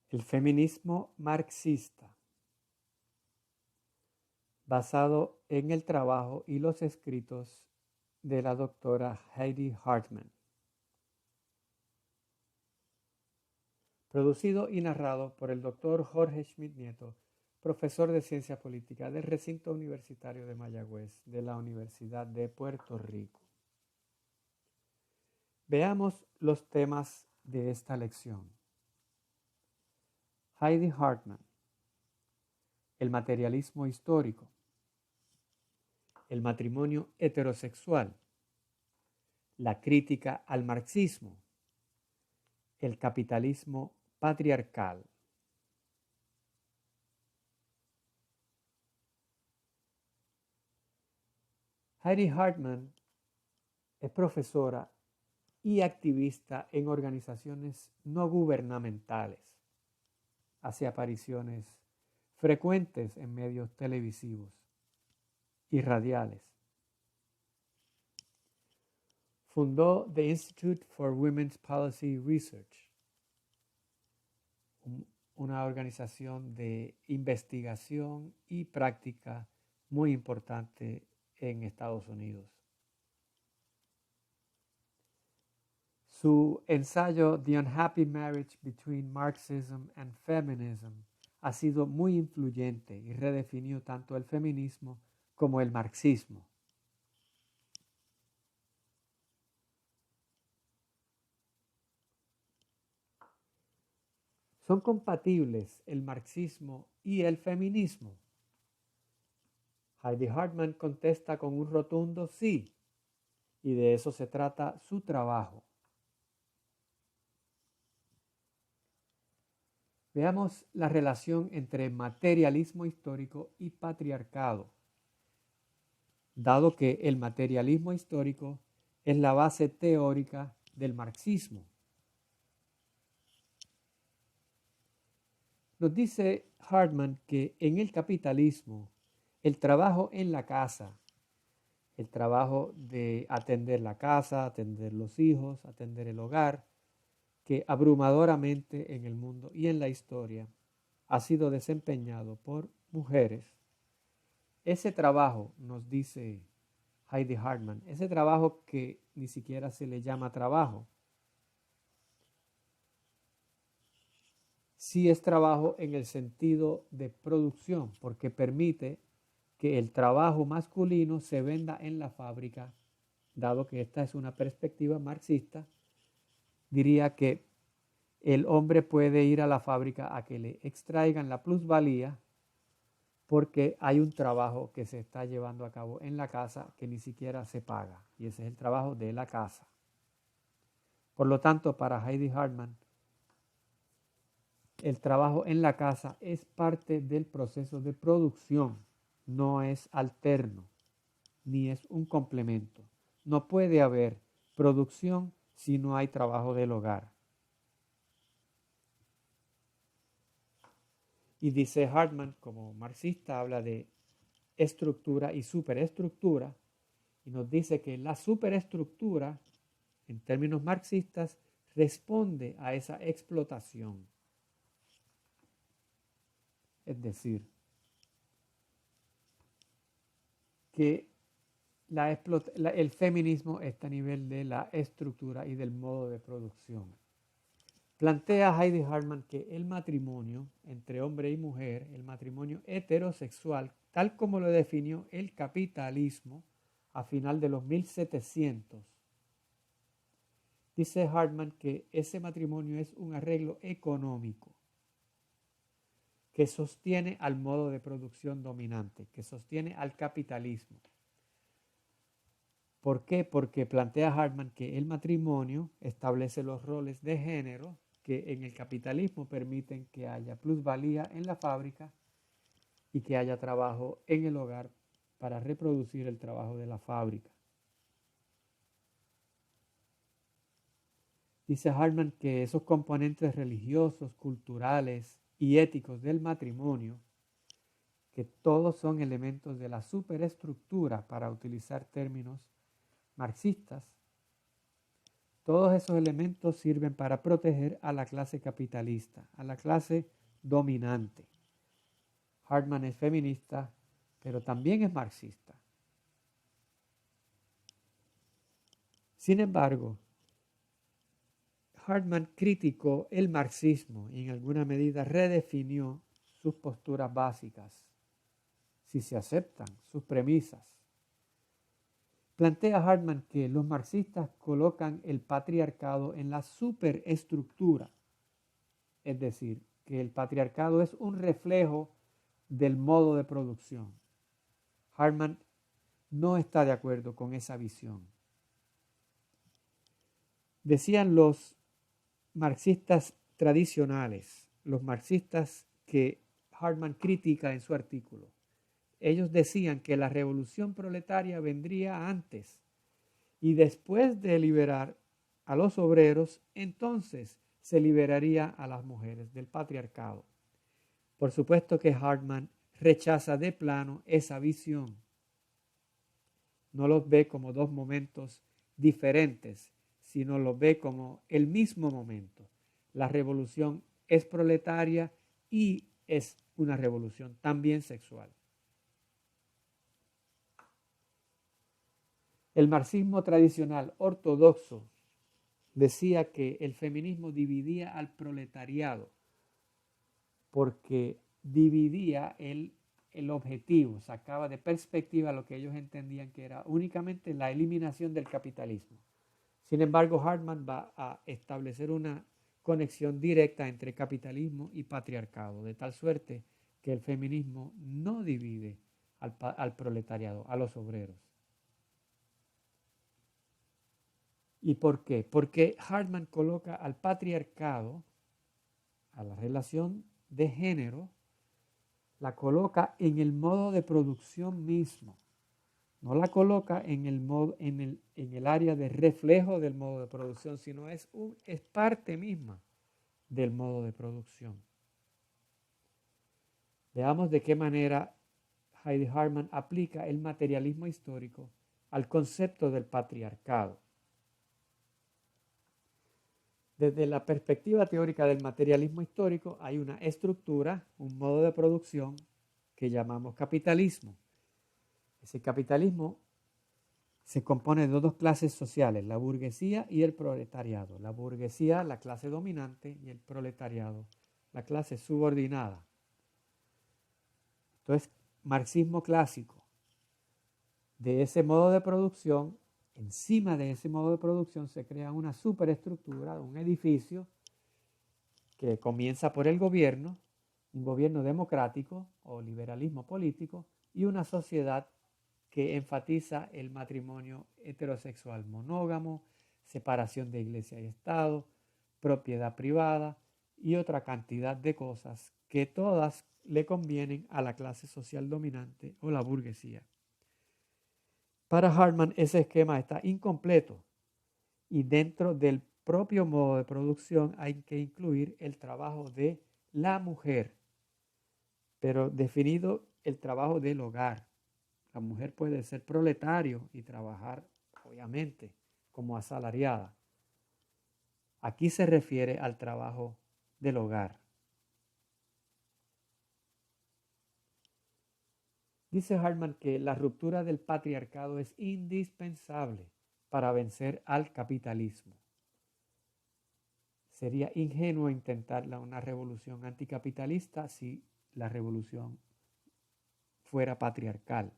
El feminismo marxista, basado en el trabajo y los escritos de la doctora Heidi Hartman. Producido y narrado por el doctor Jorge Schmidt Nieto, profesor de Ciencia Política del Recinto Universitario de Mayagüez de la Universidad de Puerto Rico. Veamos los temas de esta lección. Heidi Hartman, el materialismo histórico, el matrimonio heterosexual, la crítica al marxismo, el capitalismo patriarcal. Heidi Hartman es profesora y activista en organizaciones no gubernamentales. Hace apariciones frecuentes en medios televisivos y radiales. Fundó The Institute for Women's Policy Research, una organización de investigación y práctica muy importante en Estados Unidos. Su ensayo The Unhappy Marriage Between Marxism and Feminism ha sido muy influyente y redefinió tanto el feminismo como el marxismo. ¿Son compatibles el marxismo y el feminismo? Heidi Hartman contesta con un rotundo sí, y de eso se trata su trabajo. Veamos la relación entre materialismo histórico y patriarcado, dado que el materialismo histórico es la base teórica del marxismo. Nos dice Hartman que en el capitalismo, el trabajo en la casa, el trabajo de atender la casa, atender los hijos, atender el hogar, que abrumadoramente en el mundo y en la historia ha sido desempeñado por mujeres. Ese trabajo, nos dice Heidi Hartman, ese trabajo que ni siquiera se le llama trabajo, sí es trabajo en el sentido de producción, porque permite que el trabajo masculino se venda en la fábrica, dado que esta es una perspectiva marxista, diría que el hombre puede ir a la fábrica a que le extraigan la plusvalía porque hay un trabajo que se está llevando a cabo en la casa que ni siquiera se paga, y ese es el trabajo de la casa. Por lo tanto, para Heidi Hartman, el trabajo en la casa es parte del proceso de producción, no es alterno, ni es un complemento. No puede haber producción si no hay trabajo del hogar. Y dice Hartman, como marxista, habla de estructura y superestructura, y nos dice que la superestructura, en términos marxistas, responde a esa explotación. Es decir, que el feminismo está a nivel de la estructura y del modo de producción. Plantea Heidi Hartman que el matrimonio entre hombre y mujer, el matrimonio heterosexual, tal como lo definió el capitalismo a final de los 1700, dice Hartman que ese matrimonio es un arreglo económico que sostiene al modo de producción dominante, que sostiene al capitalismo. ¿Por qué? Porque plantea Hartman que el matrimonio establece los roles de género que en el capitalismo permiten que haya plusvalía en la fábrica y que haya trabajo en el hogar para reproducir el trabajo de la fábrica. Dice Hartman que esos componentes religiosos, culturales y éticos del matrimonio, que todos son elementos de la superestructura, para utilizar términos marxistas, Todos esos elementos sirven para proteger a la clase capitalista, a la clase dominante. Hartman es feminista, pero también es marxista. Sin embargo, Hartman criticó el marxismo y en alguna medida redefinió sus posturas básicas, si se aceptan sus premisas. Plantea Hartman que los marxistas colocan el patriarcado en la superestructura, es decir, que el patriarcado es un reflejo del modo de producción. Hartman no está de acuerdo con esa visión. Decían los marxistas tradicionales, los marxistas que Hartman critica en su artículo, ellos decían que la revolución proletaria vendría antes y después de liberar a los obreros, entonces se liberaría a las mujeres del patriarcado. Por supuesto que Hartman rechaza de plano esa visión. No los ve como dos momentos diferentes, sino los ve como el mismo momento. La revolución es proletaria y es una revolución también sexual. El marxismo tradicional ortodoxo decía que el feminismo dividía al proletariado porque dividía el objetivo, sacaba de perspectiva lo que ellos entendían que era únicamente la eliminación del capitalismo. Sin embargo, Hartman va a establecer una conexión directa entre capitalismo y patriarcado, de tal suerte que el feminismo no divide al proletariado, a los obreros. ¿Y por qué? Porque Hartman coloca al patriarcado, a la relación de género, la coloca en el modo de producción mismo. No la coloca en el área de reflejo del modo de producción, sino es parte misma del modo de producción. Veamos de qué manera Heidi Hartman aplica el materialismo histórico al concepto del patriarcado. Desde la perspectiva teórica del materialismo histórico hay una estructura, un modo de producción que llamamos capitalismo. Ese capitalismo se compone de dos clases sociales, la burguesía y el proletariado. La burguesía, la clase dominante, y el proletariado, la clase subordinada. Entonces, marxismo clásico. De ese modo de producción, encima de ese modo de producción se crea una superestructura, un edificio que comienza por el gobierno, un gobierno democrático o liberalismo político y una sociedad que enfatiza el matrimonio heterosexual monógamo, separación de iglesia y Estado, propiedad privada y otra cantidad de cosas que todas le convienen a la clase social dominante o la burguesía. Para Hartman ese esquema está incompleto y dentro del propio modo de producción hay que incluir el trabajo de la mujer, pero definido el trabajo del hogar. La mujer puede ser proletario y trabajar, obviamente, como asalariada. Aquí se refiere al trabajo del hogar. Dice Hartman que la ruptura del patriarcado es indispensable para vencer al capitalismo. Sería ingenuo intentar una revolución anticapitalista si la revolución fuera patriarcal.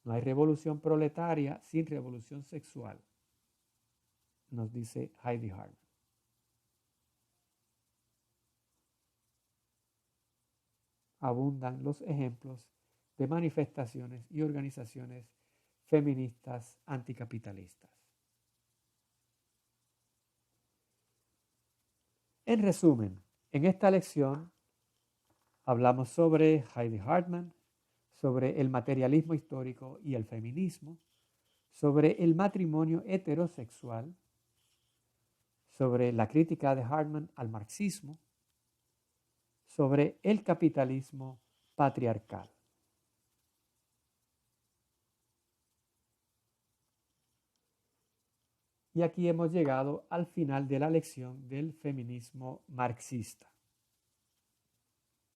No hay revolución proletaria sin revolución sexual, nos dice Heidi Hartman. Abundan los ejemplos de manifestaciones y organizaciones feministas anticapitalistas. En resumen, en esta lección hablamos sobre Heidi Hartman, sobre el materialismo histórico y el feminismo, sobre el matrimonio heterosexual, sobre la crítica de Hartman al marxismo, sobre el capitalismo patriarcal. Y aquí hemos llegado al final de la lección del feminismo marxista.